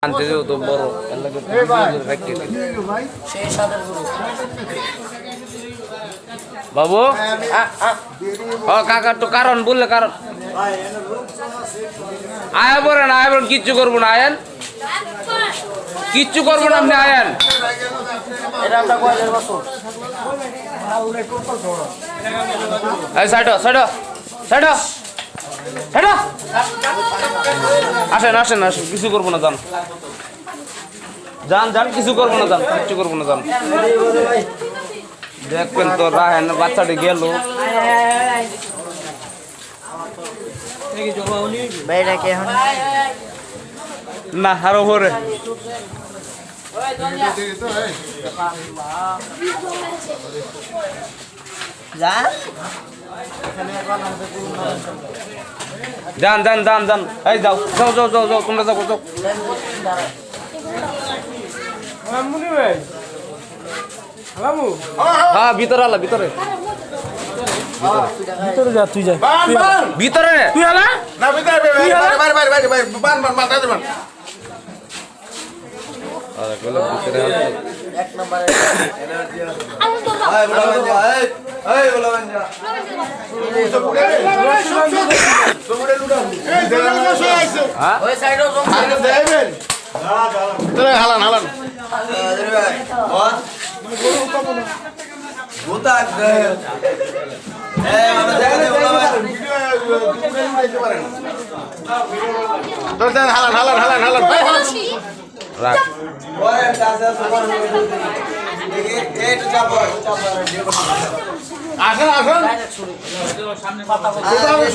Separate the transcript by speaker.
Speaker 1: আনতে যাও তো বড় এলাকা রাখতে বাবু কাকা তো কারণ বললে কারণ আয়া বলেন আয়া বলেন কিচ্ছু করবো না আয়ান কিচ্ছু করবো না আপনি আয়ান আসেন আসেন আসেন কিছু করবো না যান যান যান কিছু করবো না যান কিচ্ছু করবো না যান দেখবেন তো রাহেন বাচ্চাটি গেল না আরো ভরে যান যান যান যান এই যাও যাও যাও যাও যাও তোমরা যাও যাও হ্যাঁ ভিতরে আলা ভিতরে ভিতরে যা তুই যা ভিতরে তুই আলা না ভিতরে বাইরে বাইরে বাইরে বাইরে বান বান বান বান আরে বলে ভিতরে এক নম্বরে এনার্জি এই বলা বাঞ্জা এই বলা বাঞ্জা তোমরে লুডা এই দেনা বসে আছে হ্যাঁ ওই সাইডও সাইডে দেবেন না তোরে হালান হালান আরে ভাই বল গোটা দে এই আমরা জায়গা দে বলা ভাই ভিডিও দিতে পারেন তোরে দেন হালান হালান হালান হালান রাখ ওরে দাদা সুপার দেখি এইটা চাপ চাপ আসেন আসেন সামনে কথা বলতে